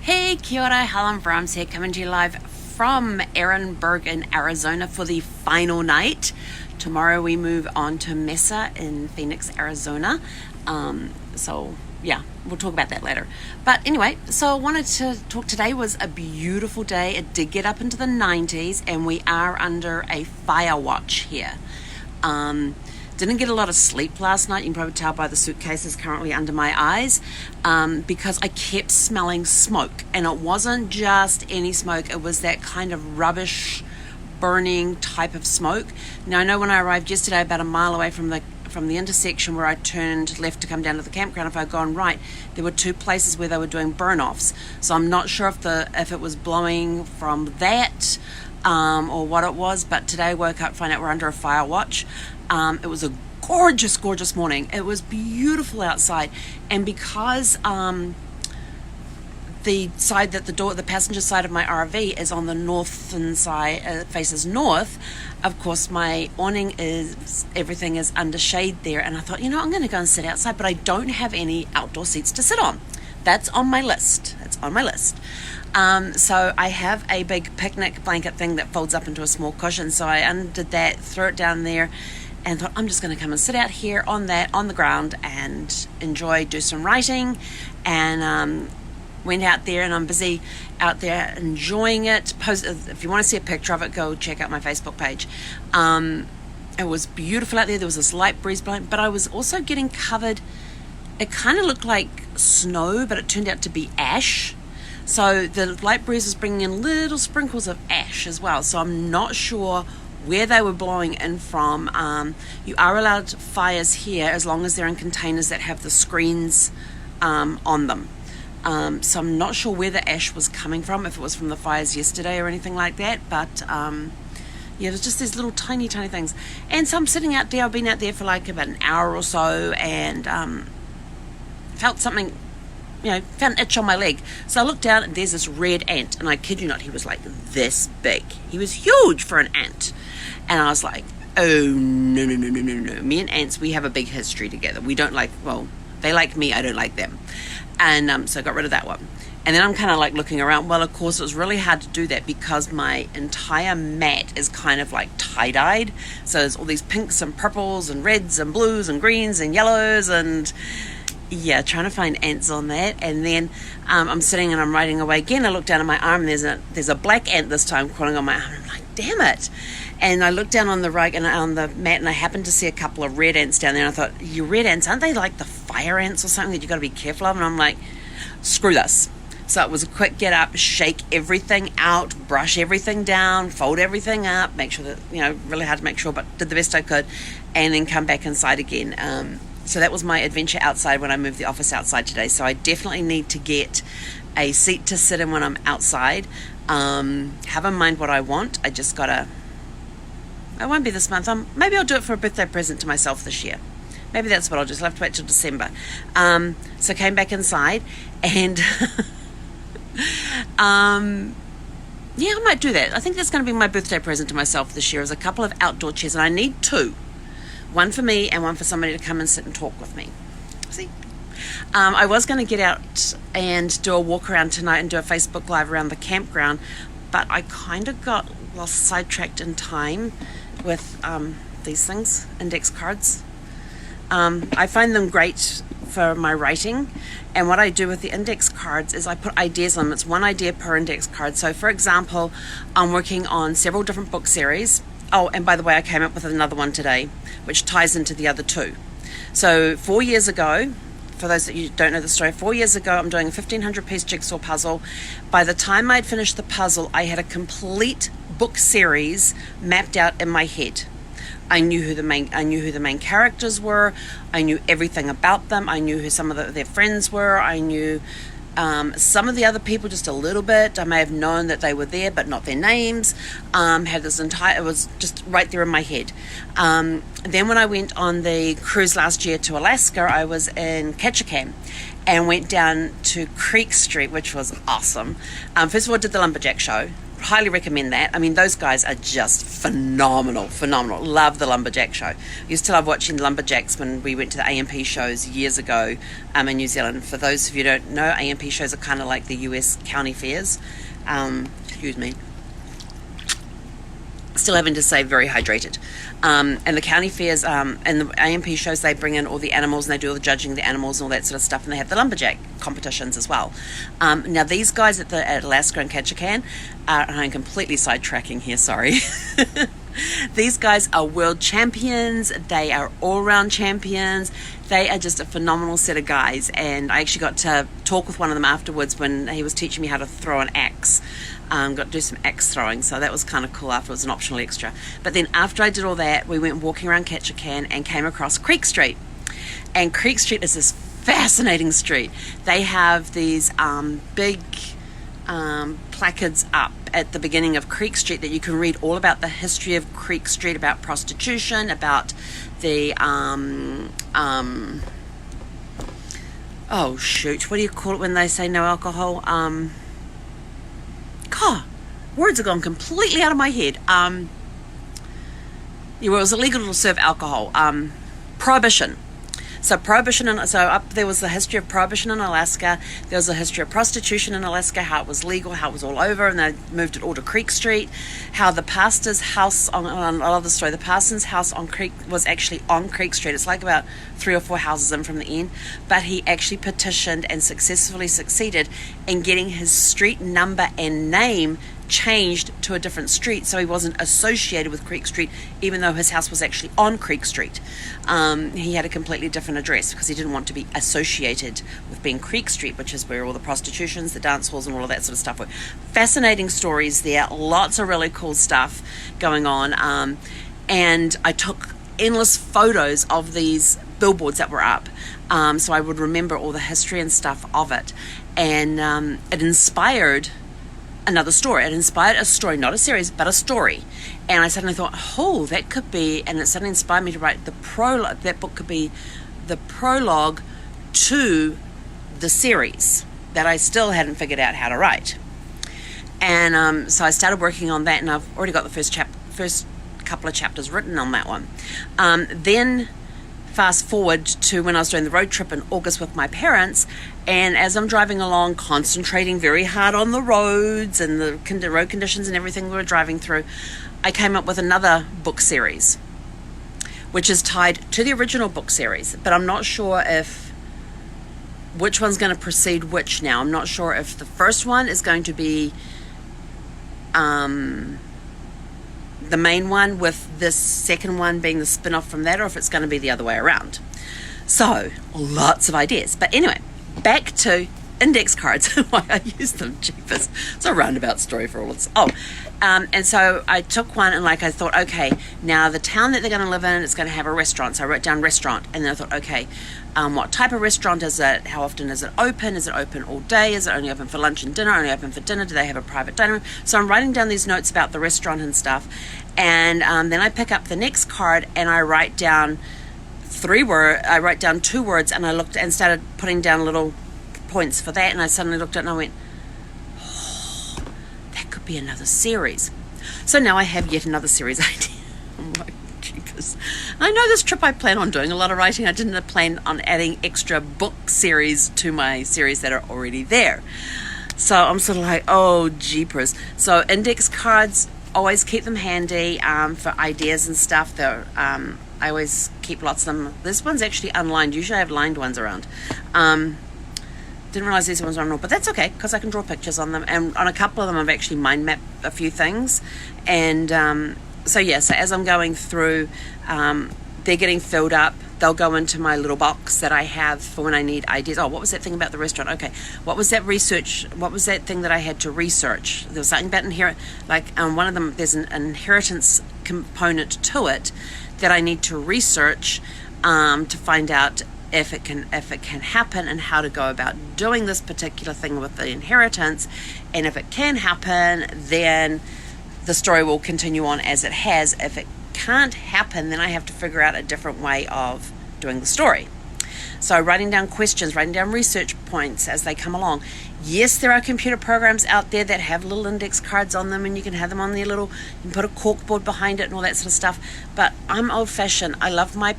Hey, kia ora, Helen Brahms here, coming to you live from Ehrenberg in Arizona for the final night. Tomorrow we move on to Mesa in Phoenix, Arizona. Yeah, we'll talk about that later. But anyway, so I wanted to talk. Today was a beautiful day. It did get up into the 90s, and we are under a fire watch here. Didn't get a lot of sleep last night. You can probably tell by the suitcases currently under my eyes, because I kept smelling smoke, and it wasn't just any smoke. It was that kind of rubbish burning type of smoke. Now, I know when I arrived yesterday, about a mile away from the intersection where I turned left to come down to the campground, if I'd gone right, there were two places where they were doing burn-offs. So I'm not sure if it was blowing from that or what it was, but today I woke up to find out we're under a fire watch. It was a gorgeous, gorgeous morning. It was beautiful outside, and because the side that the passenger side of my RV is on the northern side, faces north, of course my awning everything is under shade there, and I thought, I'm going to go and sit outside, but I don't have any outdoor seats to sit on. That's on my list. So I have a big picnic blanket thing that folds up into a small cushion, so I undid that, threw it down there, and thought, I'm just going to come and sit out here on the ground and do some writing, and went out there, and I'm busy out there enjoying it. If you want to see a picture of it, go check out my Facebook page. It was beautiful out there. There was this light breeze blowing, but I was also getting covered. It kind of looked like snow, but it turned out to be ash. So the light breeze was bringing in little sprinkles of ash as well. So I'm not sure where they were blowing in from. You are allowed fires here as long as they're in containers that have the screens on them. So I'm not sure where the ash was coming from, if it was from the fires yesterday or anything like that. But it was just these little tiny, tiny things. And so I'm sitting out there. I've been out there for like about an hour or so, and felt something. Found an itch on my leg. So I looked down, and there's this red ant. And I kid you not, he was like this big. He was huge for an ant. And I was like, oh, no. Me and ants, we have a big history together. We don't they like me, I don't like them. And so I got rid of that one. And then I'm kind of like looking around. Well, of course, it was really hard to do that because my entire mat is kind of like tie-dyed. So there's all these pinks and purples and reds and blues and greens and yellows and... yeah, trying to find ants on that. And then I'm sitting and I'm writing away again. I look down at my arm, and there's a black ant this time crawling on my arm. I'm like, damn it. And I looked down on the right and on the mat, and I happened to see a couple of red ants down there. And I thought, you red ants, aren't they like the fire ants or something that you got to be careful of? And I'm like, screw this. So it was a quick get up, shake everything out, brush everything down, fold everything up, make sure that, really hard to make sure, but did the best I could, and then come back inside again. So that was my adventure outside when I moved the office outside today. So I definitely need to get a seat to sit in when I'm outside. Have in mind what I want. I just gotta... It won't be this month. Maybe I'll do it for a birthday present to myself this year. Maybe that's what I'll do. I'll have to wait till December. So came back inside, and... I might do that. I think that's going to be my birthday present to myself this year, is a couple of outdoor chairs, and I need two. One for me and one for somebody to come and sit and talk with me. See? I was going to get out and do a walk around tonight and do a Facebook Live around the campground, but I kind of got sidetracked in time with these things, index cards. I find them great for my writing, and what I do with the index cards is I put ideas on them. It's one idea per index card. So, for example, I'm working on several different book series. Oh, and by the way, I came up with another one today, which ties into the other two. So 4 years ago, for those that you don't know the story, 4 years ago, I'm doing a 1,500-piece jigsaw puzzle. By the time I'd finished the puzzle, I had a complete book series mapped out in my head. I knew who the main characters were. I knew everything about them. I knew who some of their friends were. I knew some of the other people just a little bit. I may have known that they were there, but not their names. It was just right there in my head. Then when I went on the cruise last year to Alaska, I was in Ketchikan and went down to Creek Street, which was awesome. First of all, I did the lumberjack show. highly recommend that. I mean, those guys are just phenomenal. Love the Lumberjack show. Used to love watching the Lumberjacks when we went to the AMP shows years ago in New Zealand. For those of you who don't know, AMP shows are kind of like the US county fairs. Excuse me. Still having to stay very hydrated. And the county fairs and the AMP shows, they bring in all the animals and they do all the judging of the animals and all that sort of stuff, and they have the lumberjack competitions as well. Now these guys at Alaska and Ketchikan, I'm completely sidetracking here, sorry. These guys are world champions. They are all-round champions. They are just a phenomenal set of guys, and I actually got to talk with one of them afterwards when he was teaching me how to throw an axe. Got to do some axe throwing, so that was kind of cool after. It was an optional extra. But then after I did all that, we went walking around Ketchikan and came across Creek Street. And Creek Street is this fascinating street. They have these big placards up at the beginning of Creek Street that you can read all about the history of Creek Street, about prostitution, about the oh shoot, what do you call it when they say no alcohol? God, words are gone completely out of my head. It was illegal to serve alcohol. Prohibition. So prohibition, so up there was the history of prohibition in Alaska. There was a history of prostitution in Alaska, how it was legal, how it was all over, and they moved it all to Creek Street. How the pastor's house I love the story. The parson's house on Creek was actually on Creek Street. It's like about 3 or 4 houses in from the end, but he actually petitioned and successfully succeeded in getting his street number and name changed to a different street, so he wasn't associated with Creek Street, even though his house was actually on Creek Street. He had a completely different address because he didn't want to be associated with being Creek Street, which is where all the prostitutions, the dance halls, and all of that sort of stuff were. Fascinating stories there, lots of really cool stuff going on, and I took endless photos of these billboards that were up, so I would remember all the history and stuff of it, and it inspired another story. It inspired a story, not a series, but a story. And I suddenly thought, oh, that could be, and it suddenly inspired me to write the prologue. That book could be the prologue to the series that I still hadn't figured out how to write. And so I started working on that, and I've already got the first couple of chapters written on that one. Then fast forward to when I was doing the road trip in August with my parents, and as I'm driving along, concentrating very hard on the roads and the road conditions and everything we were driving through, I came up with another book series, which is tied to the original book series, but I'm not sure which one's going to precede which now. I'm not sure if the first one is going to be the main one, with this second one being the spin-off from that, or if it's going to be the other way around. So, lots of ideas. But anyway, back to index cards and why I use them. Jeepers. It's a roundabout story for all of this. And so I took one, and I thought, okay, now the town that they're going to live in is going to have a restaurant. So I wrote down restaurant, and then I thought, okay, what type of restaurant is it? How often is it open? Is it open all day? Is it only open for lunch and dinner? Only open for dinner? Do they have a private dining room? So I'm writing down these notes about the restaurant and stuff, and then I pick up the next card and I write down 2 words, and I looked and started putting down little points for that, and I suddenly looked at it and I went, oh, that could be another series. So now I have yet another series idea. I'm like, jeepers. I know this trip I plan on doing a lot of writing. I didn't plan on adding extra book series to my series that are already there. So I'm sort of like, oh, jeepers. So index cards, always keep them handy for ideas and stuff. I always keep lots of them. This one's actually unlined. Usually I have lined ones around. Didn't realize these ones are unlined, but that's okay because I can draw pictures on them. And on a couple of them, I've actually mind mapped a few things. And so as I'm going through, they're getting filled up. They'll go into my little box that I have for when I need ideas. Oh, what was that thing about the restaurant? Okay, what was that research? What was that thing that I had to research? There was something about one of them, there's an inheritance component to it that I need to research to find out if it can happen and how to go about doing this particular thing with the inheritance. And if it can happen, then the story will continue on as it has. If it can't happen, then I have to figure out a different way of doing the story. So writing down questions, writing down research points as they come along. Yes, there are computer programs out there that have little index cards on them, and you can have them on their little, you can put a corkboard behind it and all that sort of stuff. But I'm old-fashioned. I love my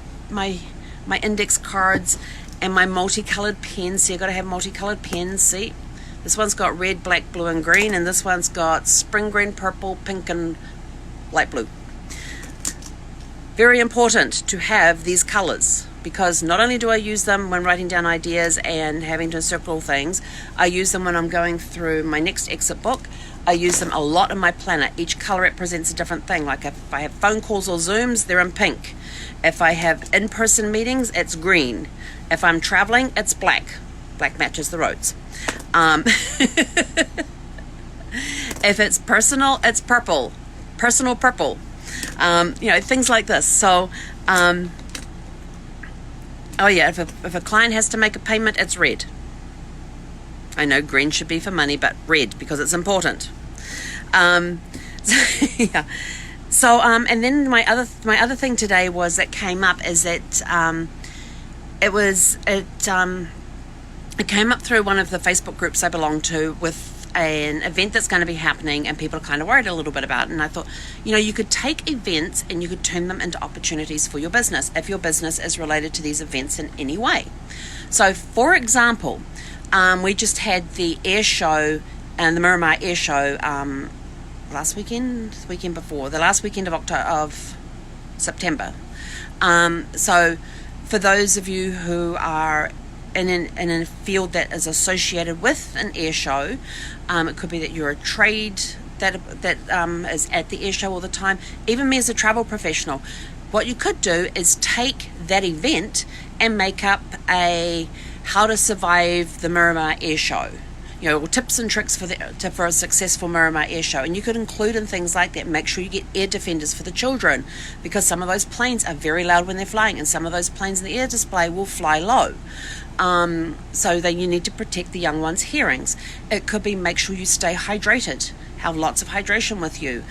index cards and my multicolored pens. So you've got to have multicolored pens. See, this one's got red, black, blue, and green, and this one's got spring green, purple, pink, and light blue. Very important to have these colors, because not only do I use them when writing down ideas and having to circle things, I use them when I'm going through my next exit book. I use them a lot in my planner. Each color represents a different thing. Like if I have phone calls or Zooms, they're in pink. If I have in-person meetings, it's green. If I'm traveling, it's black. Black matches the roads. If it's personal, it's purple. Personal purple. Things like this. So, if a client has to make a payment, it's red. I know green should be for money, but red because it's important. And then my other thing today was that came up is that it came up through one of the Facebook groups I belong to with an event that's going to be happening, and people are kind of worried a little bit about it. And I thought, you could take events and you could turn them into opportunities for your business if your business is related to these events in any way. So, for example, we just had the air show and the Miramar Air Show last weekend, the weekend before, the last weekend of September. So, for those of you who are in a field that is associated with an air show, it could be that you're a trade that is at the air show all the time. Even me as a travel professional, what you could do is take that event and make up a how to survive the Miramar Air Show, tips and tricks for a successful Miramar Air Show. And you could include in things like that, make sure you get air defenders for the children, because some of those planes are very loud when they're flying, and some of those planes in the air display will fly low. So that you need to protect the young ones' hearings. It could be make sure you stay hydrated, have lots of hydration with you.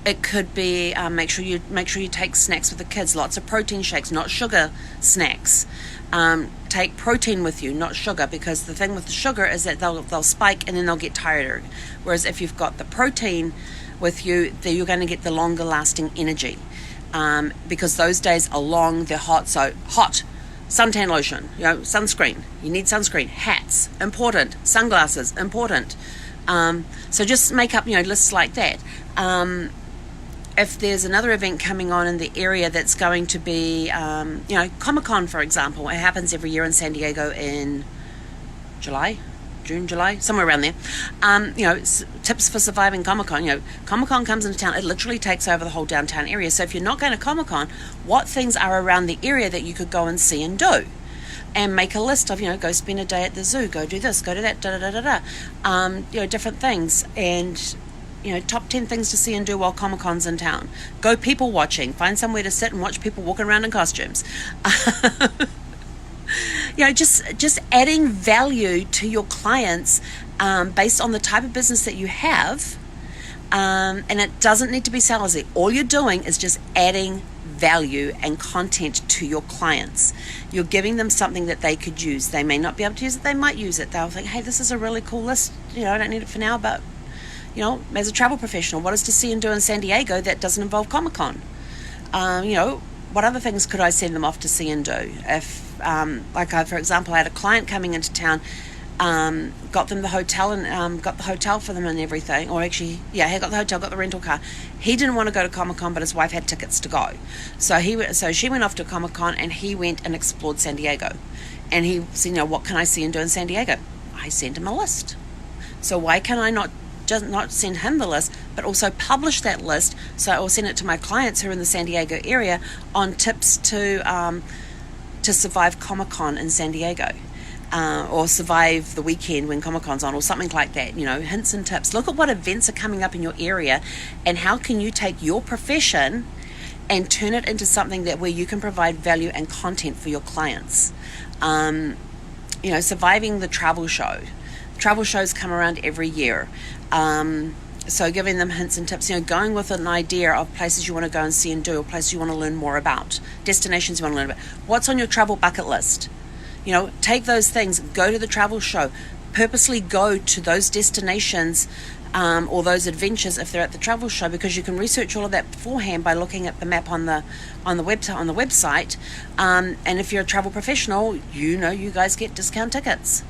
It could be make sure you take snacks with the kids, lots of protein shakes, not sugar snacks. Take protein with you, not sugar, because the thing with the sugar is that they'll spike and then they'll get tired. Whereas if you've got the protein with you, then you're going to get the longer lasting energy. Because those days are long, they're hot. So hot. Suntan lotion, sunscreen. You need sunscreen. Hats, important. Sunglasses, important. So just make up, lists like that. If there's another event coming on in the area that's going to be, Comic-Con, for example. It happens every year in San Diego in June, July, somewhere around there. Tips for surviving Comic-Con. Comic-Con comes into town. It literally takes over the whole downtown area. So if you're not going to Comic-Con, what things are around the area that you could go and see and do? And make a list of, go spend a day at the zoo, go do this, go do that, different things. And, top 10 things to see and do while Comic-Con's in town. Go people watching. Find somewhere to sit and watch people walking around in costumes. Just adding value to your clients based on the type of business that you have. And it doesn't need to be salesy. All you're doing is just adding value and content to your clients. You're giving them something that they could use. They may not be able to use it. They might use it. They'll think, hey, this is a really cool list. I don't need it for now, but, as a travel professional, what is to see and do in San Diego that doesn't involve Comic-Con? What other things could I send them off to see and do? If, for example, I had a client coming into town, got them the hotel and got the hotel for them and everything. Or actually, he got the hotel, got the rental car. He didn't want to go to Comic-Con, but his wife had tickets to go. So she went off to Comic-Con and he went and explored San Diego. And he said, what can I see and do in San Diego? I sent him a list. So why can I not send him the list, but also publish that list? So I will send it to my clients who are in the San Diego area on tips to survive Comic-Con in San Diego, or survive the weekend when Comic-Con's on, or something like that. Hints and tips. Look at what events are coming up in your area, and how can you take your profession and turn it into something where you can provide value and content for your clients. Surviving the travel show. Travel shows come around every year. So giving them hints and tips, going with an idea of places you want to go and see and do, or places you want to learn more about, destinations you want to learn about. What's on your travel bucket list? Take those things, go to the travel show, purposely go to those destinations or those adventures if they're at the travel show, because you can research all of that beforehand by looking at the map on the website. And if you're a travel professional, you guys get discount tickets.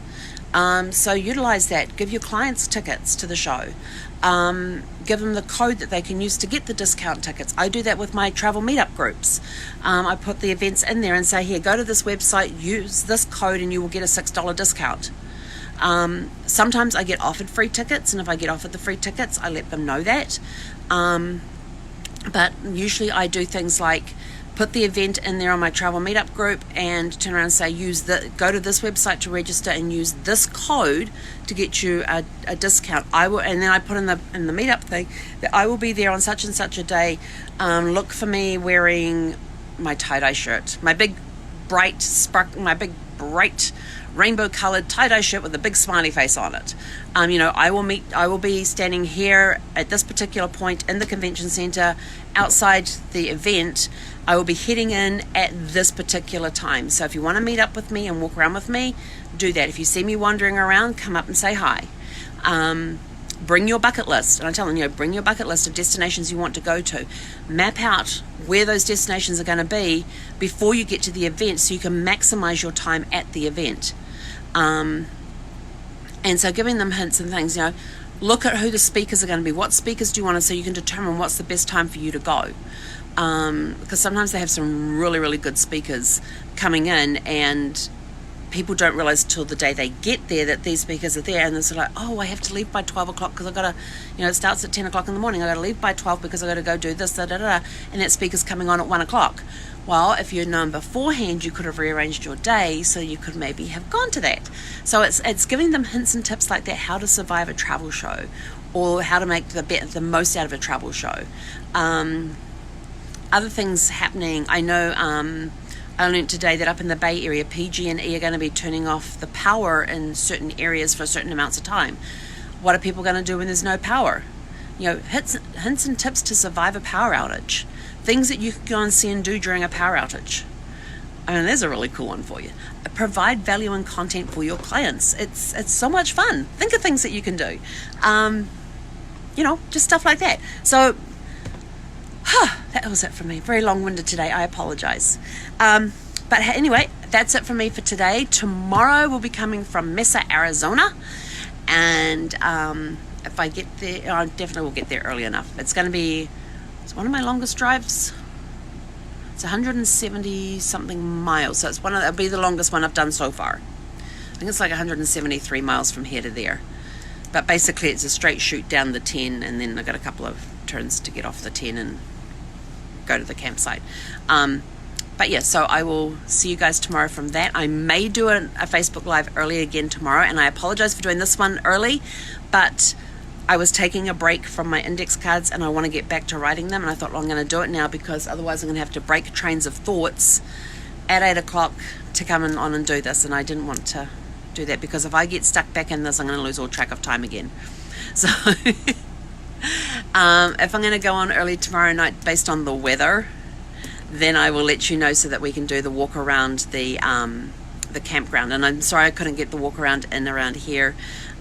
So utilize that. Give your clients tickets to the show. Give them the code that they can use to get the discount tickets. I do that with my travel meetup groups. I put the events in there and say, here, go to this website, use this code, and you will get a $6 discount. Sometimes I get offered free tickets, and if I get offered the free tickets, I let them know that. But usually I do things like put the event in there on my travel meetup group and turn around and say, go to this website to register and use this code to get you a discount. And then I put in the meetup thing that I will be there on such and such a day. Look for me wearing my tie-dye shirt, my big bright rainbow colored tie-dye shirt with a big smiley face on it. I will be standing here at this particular point in the convention center outside the event. I will be heading in at this particular time. So if you want to meet up with me and walk around with me, do that. If you see me wandering around, come up and say hi. Bring your bucket list. And I tell them, bring your bucket list of destinations you want to go to. Map out where those destinations are going to be before you get to the event so you can maximize your time at the event. And so giving them hints and things, look at who the speakers are going to be. What speakers do you want to, so you can determine what's the best time for you to go. Because sometimes they have some really, really good speakers coming in, and people don't realize till the day they get there that these speakers are there, and they're sort of like, I have to leave by 12 o'clock because I've got to, it starts at 10 o'clock in the morning. I've got to leave by 12 because I've got to go do this, and that speaker's coming on at 1 o'clock. Well, if you'd known beforehand, you could have rearranged your day so you could maybe have gone to that. So it's giving them hints and tips like that, how to survive a travel show or how to make the most out of a travel show. Other things happening, I know I learned today that up in the Bay Area, PG&E are going to be turning off the power in certain areas for certain amounts of time. What are people going to do when there's no power? Hints and tips to survive a power outage. Things that you can go and see and do during a power outage. There's a really cool one for you. Provide value and content for your clients. It's so much fun. Think of things that you can do. Just stuff like that. So, that was it for me. Very long-winded today. I apologize. But anyway, that's it for me for today. Tomorrow we'll be coming from Mesa, Arizona. And if I get there, I definitely will get there early enough. It's one of my longest drives. It's 170 something miles. So it'll be the longest one I've done so far. I think it's like 173 miles from here to there. But basically it's a straight shoot down the 10, and then I've got a couple of turns to get off the 10 and go to the campsite. But yeah, so I will see you guys tomorrow from that. I may do a Facebook Live early again tomorrow, and I apologize for doing this one early, but I was taking a break from my index cards and I want to get back to writing them, and I thought, I'm going to do it now because otherwise I'm going to have to break trains of thoughts at 8 o'clock to come on and do this, and I didn't want to do that because if I get stuck back in this, I'm going to lose all track of time again. So if I'm going to go on early tomorrow night based on the weather, then I will let you know so that we can do the walk around the campground. And I'm sorry I couldn't get the walk around here,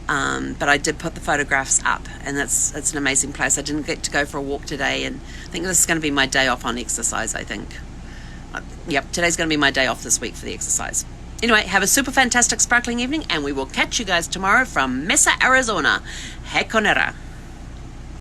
but I did put the photographs up, and it's an amazing place. I didn't get to go for a walk today, and I think this is going to be my day off on exercise, I think. Yep, today's going to be my day off this week for the exercise. Anyway, have a super fantastic sparkling evening, and we will catch you guys tomorrow from Mesa, Arizona. Hekonera.